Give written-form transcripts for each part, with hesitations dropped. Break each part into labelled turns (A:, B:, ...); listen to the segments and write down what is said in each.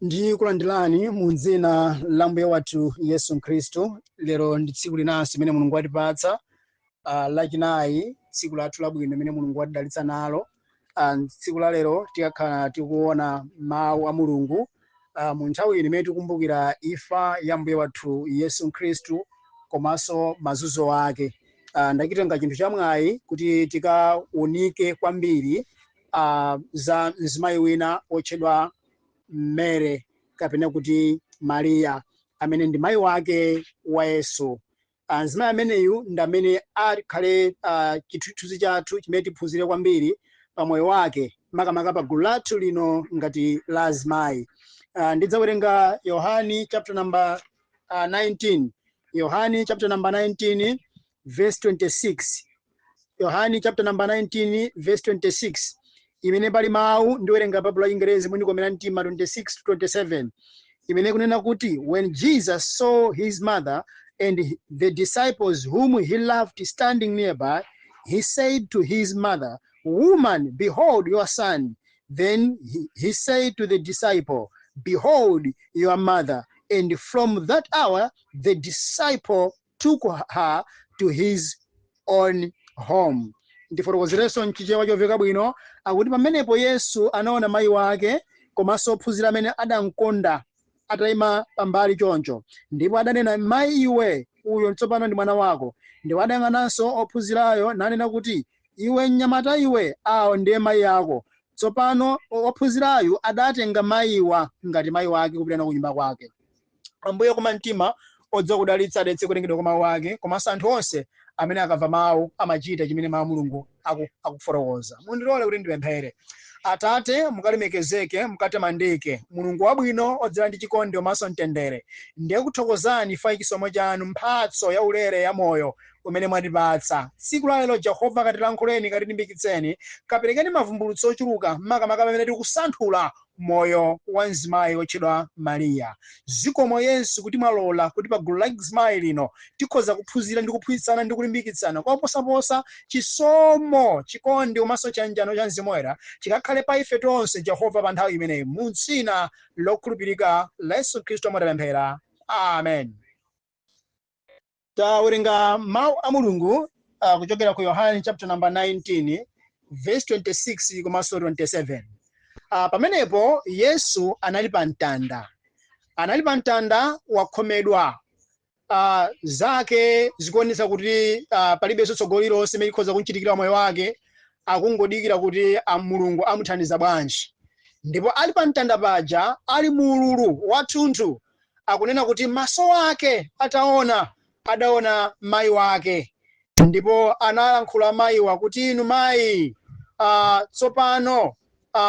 A: Ndi kulandilani mu dzina la Mbuye wathu Yesu Khristu. Lero ndi tsiku linanso limene Mulungu watipatsa, lachinayi, tsiku lathu labwino limene Mulungu watidalitsa nalo. Tsiku la lero tikakhala tikuona mawu a Mulungu mu nthawi imene tikumbukira imfa ya Mbuye wathu Yesu Khristu komanso mazunzo ake. Ndachitenga chinthu chamwayi kuti tikaunike kwambiri za mzimayi wina otchedwa Mary kapena kuti Maria, amene ndi mayi wake wa Yesu. Mzimayi ameneyu ndi amene akhale chithunzi chathu chimene tiphunzire kwambiri pa moyo wake, makamaka pa gulu lathu lino ngati la azimayi. Ndidzawerenga Yohane chapter number 19. Yohane chapter number 19 verse 26. Yohane chapter number 19 verse 26. Imene pali mawu ndiwerenga Biblia ya Ingerezi mwini komera mtima 26 to 27. Imene kunena kuti, when Jesus saw his mother and the disciples whom he loved standing nearby, he said to his mother, "Woman, behold your son." Then he said to the disciple, "Behold your mother." And from that hour, the disciple took her to his own home. Ndifotokozereso nchichewa choveka bwino akuti pamenepo Yesu anaona mayi wake komanso ophunzira amene adamkonda atayima pambali choncho, ndipo adanena, "Mayi, iwe uyo tsopano ndi mwana wako." Ndipo adayang'ananso ophunzirayo nanena kuti, "Iwe mnyamata iwe, awo ndiye mayi ako." Tsopano ophunzirayo adatenga mayiwa ngati mayi wake kupita ku nyumba kwake. Ambuye koma mtima odza kudalitsa adetse kulengedwa kwa mawu ake, komanso anthu onse amene akamva mawu amachita chimene mawu Mulungu akufotokoza. Mundilole kuti ndipemphere. Atate, mukalemekezeke, mukatamandike, Mulungu wabwino odzala ndi chikondi komanso mtendere. Ndiye kuthokozani fa chisomo chanu, mphatso ya ulere ya moyo umene mwatipatsa. Tsiku la lero Jehova katilankhuleni, katilimbikitseni, kaperekeni mavumbulutso ochuluka makamaka pamene tikusanthula moyo wa mzimayi otchedwa Maria. Zikomo Yesu kuti mwalola kuti pa gulu la mzimayi lino tikhoza kuphunzira ndi kuphunzitsana ndi kulimbikitsana koposaposa chisomo, chikondi komanso chanjano cha Mzimu Woyera chikakhale pa ife tonse Jehova pa nthawi imeneyi, mu dzina lokhulupirika la Yesu Khristu amapemphera. Amen. Tawerenga mawu a Mulungu kuchokera ku Yohane chapter number 19 verse 26 komanso 27. Pamenepo Yesu anali pa mtanda. Anali pa mtanda wakhomedwa. Zake zikuonetsa kuti palibe tsogolo lonse limene likhoza kumchitikira moyo wake, akungodikira kuti Mulungu amuthandiza bwanji. Ndipo ali pa mtanda paja, ali mululu wathunthu, akunena kuti maso ake adaona mayi wake. Ndipo analankhula mayiwa kuti, "Inu mayi, tsopano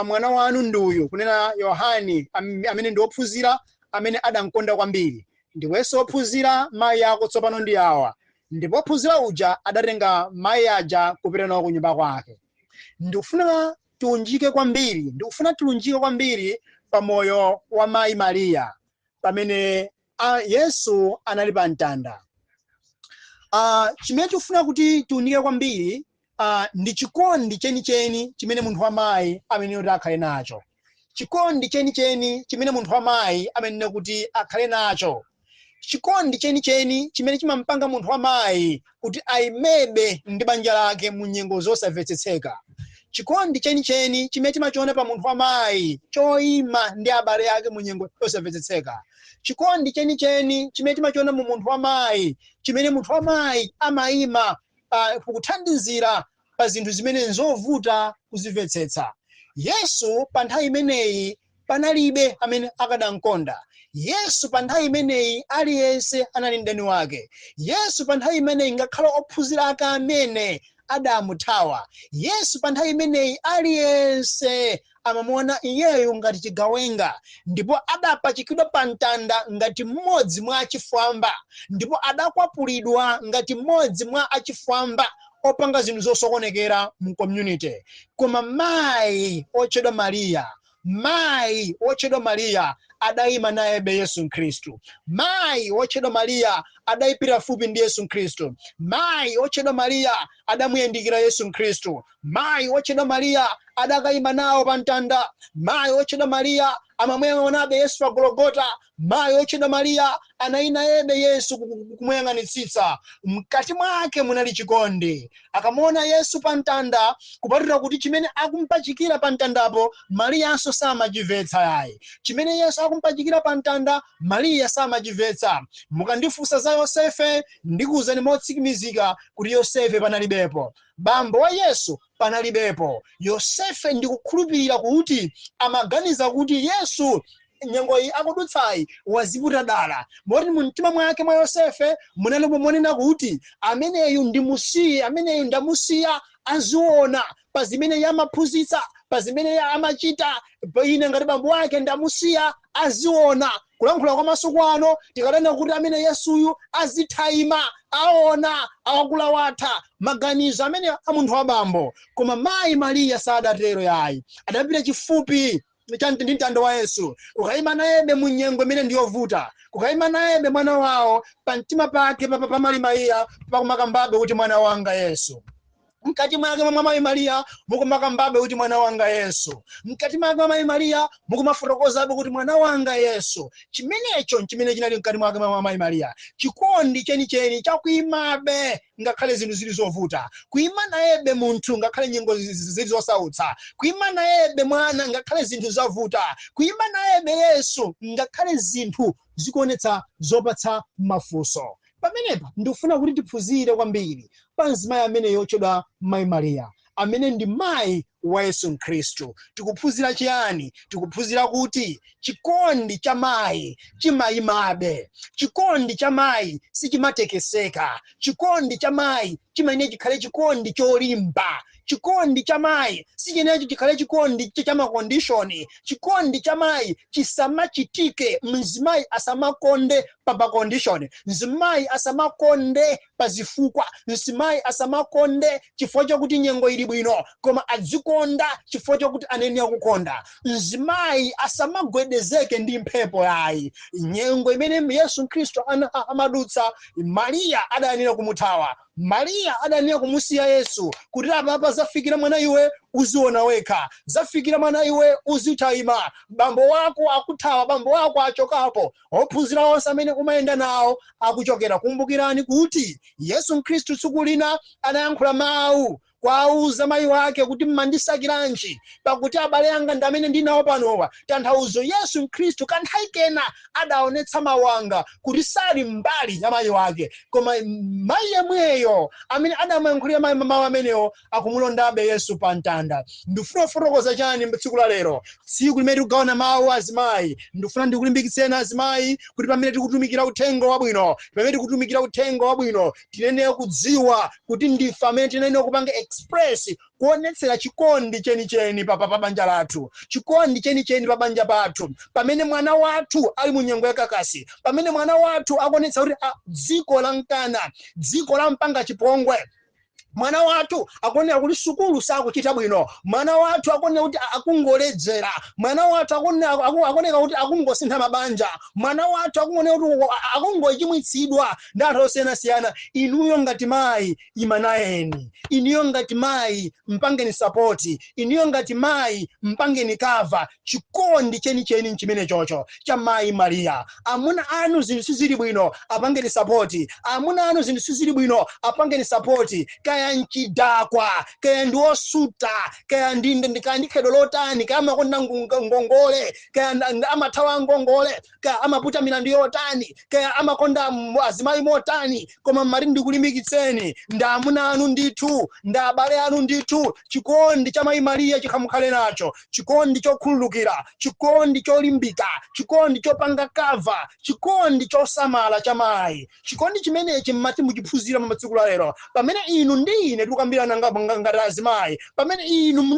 A: mwana wanu nduyu," kunena Yohane amene ndi ophunzira amene adamkonda kwambiri. "Ndiwenso ophunzira, mayi yako tsopano ndi awa." Ndipo ophunzira uja adatenga mayi aja kupita nawo ku nyumba kwake. Ndikufuna tiunjike kwambiri pa moyo wa mayi Maria pamene Yesu anali pa mtanda. Chimene tikufuna kuti tiunike kwambiri ndi chikondi chenicheni chimene munthu wa mayi amene kuti akhale nacho. Chikondi chenicheni chimene munthu wa mayi amene kuti akhale nacho. Chikondi chenicheni chimene chimampanga munthu wa mayi kuti ayimebe ndi banja lake mu nyengo zosamvetsetseka. Chikondi chenicheni chimene timachiona pa munthu wa mayi choyima ndi abale ake mu nyengo zosamvetsetseka. Chikondi chenicheni chimene timachiona mu munthu wa mayi, chimene munthu wa mayi amayima kuthandizira pa zinthu zimene nzovuta kuzimvetsetsa. Yesu pa nthawi imeneyi panalibe amene akadamkonda. Yesu pa nthawi imeneyi aliyense anali mdani wake. Yesu pa nthawi imeneyi ngakhale ophunzira ake amene adamuthawa. Yesu pa nthawi imeneyi aliyense amamuona iyeyo ngati chigawenga, ndipo adapachikidwa pa mtanda ngati mmodzi mwa achifwamba, ndipo adakwapulidwa ngati mmodzi mwa achifwamba opanga zinthu zosokonekera mu community. Koma mayi otchedwa Maria adayima nayebe Yesu Khristu. Mayi wotchedwa Mariya adayipira fupi ndi Yesu Khristu. Mayi wotchedwa Mariya adamuyandikira Yesu Khristu. Mayi wotchedwa Mariya adakayima nawo pa mtanda. Mayi wotchedwa Mariya amamuyang'anabe Yesu pa Gologota. Mayi wotchedwa Mariya anayina yebe Yesu kumuyang'anitsitsa. Mkati mwake munali chikondi. Akamuona Yesu pa mtanda, kupatula kuti chimene akumpachikira pa mtandapo Mariyanso samachimvetsa yayi. Chimene Yesu akumpachikira pa mtanda Mariya samachimvetsa. Mukandifunsa za Yosefe ndikuwuzani motsimikizika kuti Yosefe panalibepo. Bambo wa Yesu panalibepo. Yosefe ndikukhulupirira kuti amaganiza kuti Yesu nyengo iyi akudutsayi waziputa dala. Moti mu mtima mwake mwa Yosefe munalipo monena kuti ameneyu ndimusiye, ameneyu ndamusiya aziona pa zimene yamaphunzitsa, pa zimene amachita. Ine ngati bambo wake ndamusiya aziona. Kulankhula kwa masuku ano tikanena kuti amene Yesuyu azithayima aona awakula watha maganizo amene a munthu wa bambo. Koma mayi Mariya sadatero yayi. Adapita chifupi ndi mtanda wa Yesu. Kukayima nayebe mu nyengo imene ndiyovuta. Kukayima nayebe mwana wawo pa mtima pake pa Mariya pakumakambabe kuti mwana wanga Yesu. Mkati mwake mwa mayi Mariya mukumakambabe kuti mwana wanga Yesu. Mkati mwake mwa mayi Mariya mukumafotokozabe kuti mwana wanga Yesu. Chimenecho chimene chinali mkati mwake mwa mayi Mariya. Chikondi chenicheni chakuyimabe ngakhale zinthu zili zovuta. Kuyima nayebe munthu ngakhale nyengo zili zosautsa. Kuyima nayebe mwana ngakhale zinthu zavuta. Kuyima nayebe Yesu ngakhale zinthu zikuonetsa zopatsa mafunso. Pamenepa ndikufuna kuti tiphunzire kwambiri pa mzimayi amene yotchedwa mayi Mariya, amene ndi mayi wa Yesu Khristu. Tikuphunzira chiyani? Tikuphunzira kuti chikondi cha mayi chimayimabe. Chikondi cha mayi sichimatekeseka. Chikondi cha mayi chimayenera chikhale chikondi cholimba. Chikondi cha mayi sichinecho chikhale chikondi cha makondishoni. Chikondi cha mayi chisamachitike mzimayi asamakonde pa makondishoni. Mzimayi asamakonde pa zifukwa. Mzimayi asamakonde chifukwa chakuti nyengo ili bwino, koma adzikonda chifukwa chakuti anenera kukonda. Mzimayi asamagwedezeke ndi mphepo yayi. Nyengo imene Yesu Khristu amadutsa, Mariya adanena kumuthawa. Mariya adanena kumusiya Yesu kuti apa zafikira mwana iwe uziona wekha. Zafikira mwana iwe uzithayima. Bambo wako akuthawa, bambo wako achokapo. Ophunzira onse amene umayenda nawo akuchokera. Kumbukirani kuti Yesu Khristu tsiku lina anayankhula mawu kwauza mayi wake kuti mmandisakiranji pakuti abale anga ndi amene ndinawo panowa. Tanthauzo Yesu Khristu kanthawi kena adaonetsa mawu anga kuti sali mbali ya mayi wake, koma mayi yemweyo amene adamuyankhulira mawu amenewo akumulondabe Yesu pa mtanda. Ndifuna kufotokoza chani tsiku la lero, tsiku limene tikugawana mawu azimayi. Ndifuna ndikulimbikitseni azimayi kuti pamene tikutumikira uthenga wabwino, pamene tikutumikira uthenga wabwino, tinenera kudziwa kuti ndife amene tinenera kupanga express kuonetsera chikondi chenicheni pa banja lathu. Chikondi chenicheni pa banja pathu. Pamene mwana wathu ali mu nyengo yakakasi, pamene mwana wathu akuonetsa kuti dziko la mkana, dziko la mpanga chipongwe. Mwana wathu akonera kuti sukulu sakuchita bwino. Mwana wathu akonera kuti akungoledzera. Mwana wathu akonera kuti akungosintha mabanja. Mwana wathu akonera kuti akungochimwitsidwa ndi anthu osiyanasiyana. Inuyo ngati mayi imanayeni. Inuyo ngati mayi mpangeni sapoti. Inuyo ngati mayi mpangeni kava. Chikondi chenicheni chimene chocho cha mayi Mariya. Amuna anu zinthu sizili bwino apangeni sapoti. Amuna anu zinthu sizili bwino apangeni sapoti. Kaya nchidakwa, kaya ndiwosuta, kaya ndikandikhedo lotani, kaya amakonda ngongole, kaya amathawa ngongole, kaya amaputa milandu yotani, kaya amakonda azimayi motani, koma mari ndikulimbikitseni ndi amuna anu ndithu, ndi abale anu ndithu. Chikondi cha mayi Mariya chikhamukhale nacho. Chikondi chokhululukira, chikondi cholimbika, chikondi chopanga kava, chikondi chosamala cha mayi. Chikondi chimenechi mmati muchiphunzira mmatsiku la lero. Pamene inu ndi ine tukambirana ngati azimayi, pamene inu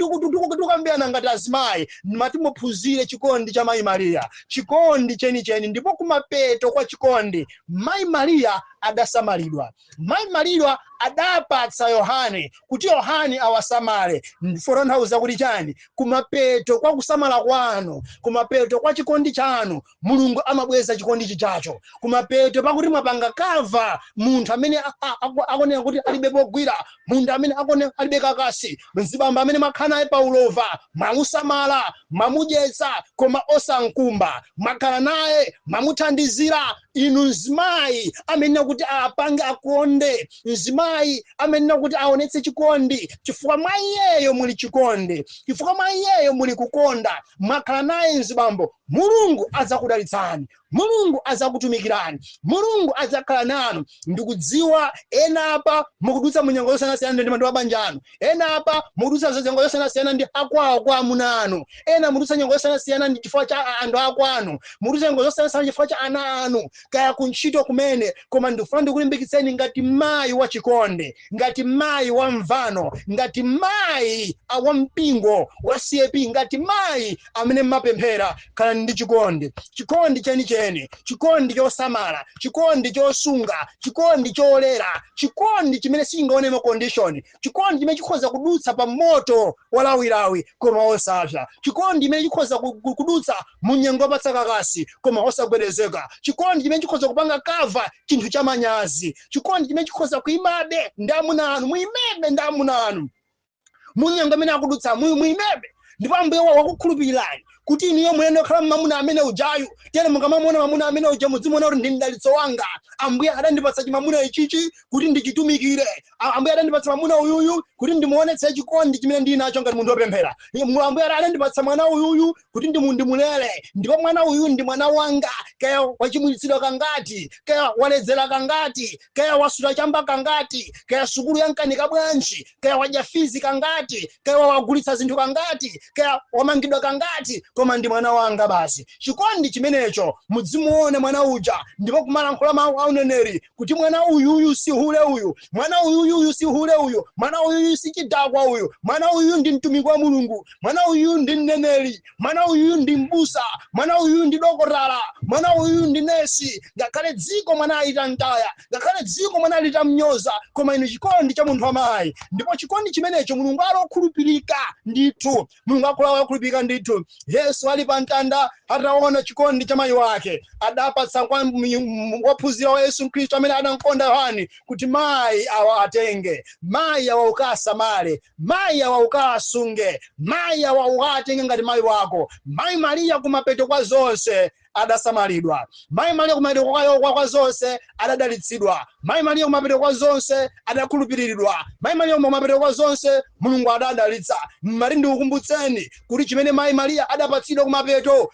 A: tukambirana ngati azimayi, mmati muphunzire chikondi cha mayi Mariya. Chikondi chenicheni. Ndipo kumapeto kwa chikondi, mayi Mariya adasamalidwa. Mayi Mariya adapatsa Yohane kuti Yohane awasamale. Foronthauza kuti chani? Kumapeto kwa kusamala kwanu, kumapeto kwa chikondi chanu, Mulungu amabweza chikondi chichacho. Kumapeto pakuti mwapanga kava munthu amene akoneka kuti alibe pogwira, munthu amene akoneka alibe kakasi, mzibambo amene makhala naye paulova, mwamusamala, mwamudyetsa koma osankumba, mwakhala naye, mwamuthandizira. Inu mzimayi amene kuti apange akonde, mzimayi amene kuti aonetse chikondi, chifukwa mwa iyeyo muli chikondi, chifukwa mwa iyeyo muli kukonda, mwakhala naye mzibambo, Mulungu azakudalitsani, Mulungu azakutumikirani, Mulungu azakhala nanu. Ndikudziwa ena apa mukudutsa munyengo yosiyanasiyana ndi anthu a banja lanu, ena apa mukudutsa nyengo yosiyanasiyana ndi akwawo kwa amuna anu, ena mukudutsa nyengo yosiyanasiyana ndi chifukwa cha anthu akwanu, mukudutsa nyengo yosiyanasiyana chifukwa cha ana anu, kaya kuntchito kumene. Koma ndikufuna ndikulimbikitseni ngati mayi wa chikondi, ngati mayi wa mvano, ngati mayi wa mpingo wa CAP, ngati mayi amene mmapemphera, khala ndi chikondi, chikondi chenicheni, chikondi chosamala, chikondi chosunga, chikondi cholera, chikondi chimene singaonemo condition, chikondi chimene chikhoza kudutsa pa moto walawilawi koma osapsa, chikondi chimene chikhoza kudutsa munyengo yopatsa kakasi koma osagwedezeka, chikondi chimene chikhoza kupanga kava chinthu cha manyazi, chikondi chimene chikhoza kuyimabe ndi amuna anu, muyimebe ndi amuna anu munyengo imene akudutsa, muyimebe. Ndipo Ambuye wakukhulupirirani kuti iniyo muyende khala mamuna amene ujayu, tena mukamamona mamuna amene uja mudzimuona kuti ndi mdalitso wanga. Ambuye adandipatsa chimamuna ichichi kuti ndichitumikire, Ambuye adandipatsa mamuna uyuyu kuti ndimuonetse chikondi chimene ndili nacho ngati munthu wopemphera, Ambuye adandipatsa mwana uyuyu kuti ndimulere, ndipo mwana uyu ndi mwana wanga, kaya wachimwitsidwa kangati, kaya waledzera kangati, kaya wasuta chamba kangati, kaya sukulu yankanika bwanji, kaya wadya fizi kangati, kaya wagulitsa zinthu kangati, kaya wamangidwa kangati, koma ndi mwana wanga basi. Chikondi chimenecho mudzimuone mwana uja, ndipo kumalankhula mawu a uneneri kuti mwana uyuyu si hule uyu, mwana uyuyu si hule uyu, mwana uyuyu si chidakwa uyu, mwana uyuyu ndi mtumiki wa Mulungu, mwana uyuyu ndi mneneri, mwana uyuyu ndi mbusa, mwana uyuyu ndi dokotala, mwana uyuyu ndi nesi. Ngakhale dziko mwana alita mtaya, ngakhale dziko mwana alita mnyoza, koma inu chikondi cha munthu amayi. Ndipo chikondi chimenecho Mulungu alokhulupirika ndithu, Mulungu akhulupirika ndithu. Yesu ali pa mtanda ataona chikondi cha mayi wake, adapatsa kwa wophunzira wa Yesu Khristu amene anakonda Yohane kuti mayi awa atenge, mayi awa ukasamale, mayi awa ukasunge, mayi awa ukatenge ngati mayi wako. Mayi Mariya kumapeto kwa zonse adasamalidwa, Mayi Mariya kumapeto kwa zonse adadalitsidwa, Mayi Mariya kumapeto kwa zonse adakhulupiriridwa, Mayi Mariya kumapeto kwa zonse Mulungu adadalitsa. Mari ndikukumbutseni kuti chimene Mayi Mariya adapatsidwa kumapeto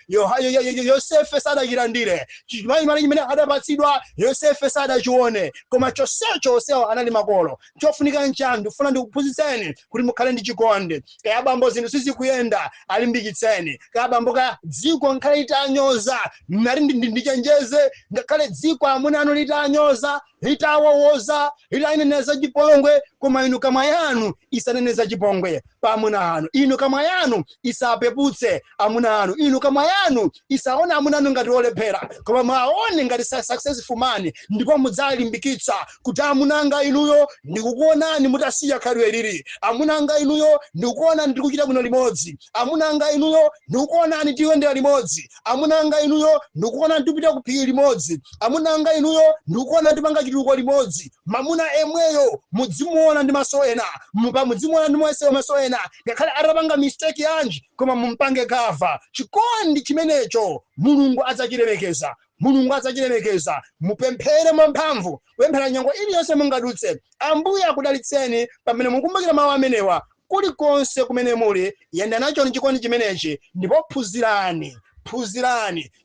A: Yosefe sadachilandire, Mayi Mariya chimene adapatsidwa Yosefe sadachione, koma chonsecho onsewo anali makolo. Chofunika nchanu, ndikufuna ndikuphunzitseni kuti mukhale ndi chikondi. Kaya abambo zinthu sizikuyenda, alimbikitseni. Kaya abambo ka dziko nkhale litanyoza, nari ndichenjeze, ngakhale dziko amuna anu litanyoza, litawowoza, litaneneza chipongwe, koma inu kamwa yanu isaneneza chipongwe pa amuna anu, inu kamwa yanu isapeputse amuna anu, inu kamwa yanu isaona amuna anu ngati olephera, koma mwaone ngati successful man, ndipo mudzalimbikitsa kuti amuna anga inuyo ndikukuonani mutasiya khalidwe lili, amuna anga inuyo ndikukuona ndikuchita bwino limodzi, amuna anga inuyo ndikukuonani tiyendera limodzi, amuna anga inuyo ndikukuona ndipita ku phiri limodzi, amuna anga inuyo ndikukuona ndipanga chituko limodzi. Mamuna emweyo mudzimuona ndi maso ena, mudzimuona ndi maso ena, ngakhale atapanga mistake yanji koma mumpange kava. Chikondi chimenecho Mulungu adzachilemekeza, Mulungu adzachilemekeza. Mupemphere mwamphamvu, kupemphera nyengo iliyonse mungadutse. Ambuye akudalitseni pamene mukumbukira mawu amenewa kulikonse kumene muli. Yenda nacho ni chikondi chimenechi, ndipo phunzirani.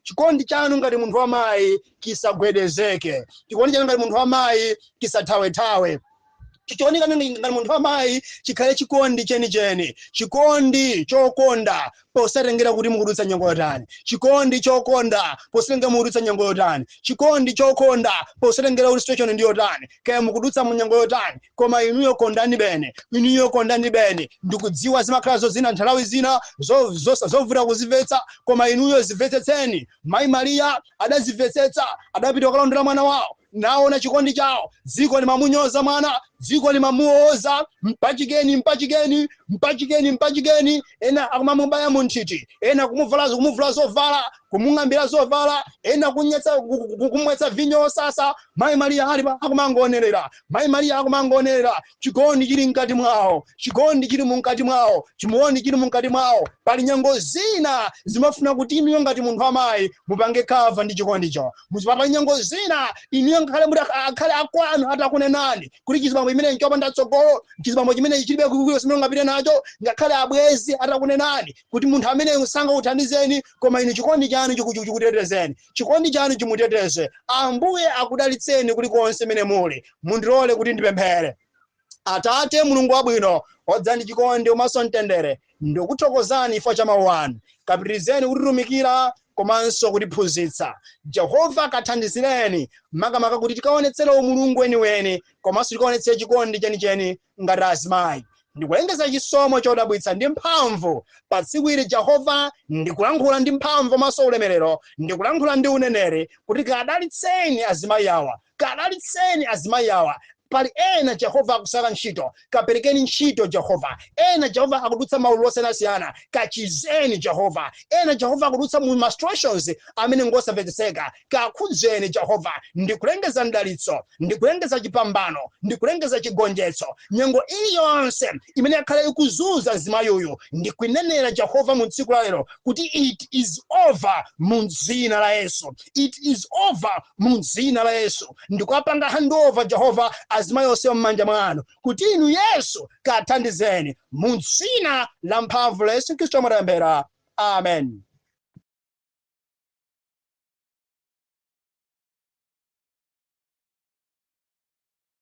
A: Chikondi chanu ngati munthu wa mayi kisagwedezeke, chikondi chanu ngati munthu wa mayi kisathawe-thawe, chikondi ngati munthu wa mayi chikhale chikondi chenicheni, chikondi chokonda posatengera kuti mukudutsa nyengo yotani, chikondi chokonda posatengera mukudutsa nyengo yotani, chikondi chokonda posatengera kuti situation ndi yotani, kaya mukudutsa mu nyengo yotani, koma inuyo kondani bene. Ndikudziwa zimakhala zina nthawi zina zovuta kuzimvetsa, koma inuyo zimvetsetseni. Mayi Mariya adazimvetsetsa, adapita kulondera mwana wawo, naona chikondi chawo. Dziko limamunyoza mwana, dziko limamuoza, mpachikeni, ena akumamubaya munthiti, ena kumuvula zovala, kumung'ambira zovala, ena kumwetsa vinyo osasa. Mayi Mariya alipa akumangonerera, Mayi Mariya akumangonerera. Chikondi chili mkati mwawo, chikondi chili mkati mwawo, chimuoni chili mkati mwawo. Pali nyengo zina zimafuna kuti inu ngati munthu amayi mupange kava ndi chikondicho. Muzipapa nyengo zina inu akhale akwanu atakunenani kuti chizibambo chimene chopanda tsogolo, chizibambo chimene chilibe kukuyo simene ngapite nacho, ngakhale abwezi atakunenani kuti munthu amene usanga uthandizeni, koma inu chikondi chanu chikutetezeni, chikondi chanu chimuteteze. Ambuye akudalitseni kulikonse mene muli. Mundilole kuti ndipemphere. Atate Mulungu wabwino, odzani chikondi umaso mtendere, ndikuthokozani chifukwa cha mawu anu. Kapitirizeni kutitumikira komanso kutiphunzitsa. Jehova kathandizireni makamaka kuti tikaonetsere umulungu weniweni, komanso tikaonetsere chikondi chenicheni ngati azimayi. Ndikulengeza chisomo chodabwitsa ndi mphamvu pa tsiku ili. Jehova, ndikulankhula ndi mphamvu maso ulemerero, ndikulankhula ndi uneneri kuti kadalitseni azimayi awa, kadalitseni azimayi awa. Pali ena Jehova akusaka ntchito, kaperekeni ntchito Jehova. Ena Jehova akudutsa maululu osiyanasiyana, kachizeni Jehova. Ena Jehova akudutsa mu frustrations amene ngosamvetseka, kakhudzeni Jehova. Ndikulengeza mdalitso, ndikulengeza chipambano, ndikulengeza chigonjetso. Nyengo iliyonse imene yakhale ikuzunza mzimayi uyu, ndikunenera Jehova mu tsiku la lero kuti it is over mu dzina la Yesu. It is over mu dzina la Yesu. Ndikuwapanga handover Jehova azimayi onse m'manja mwanu kuti inu Yesu kathandizeni mu dzina la mphamvu la Yesu Khristu amene. Amen.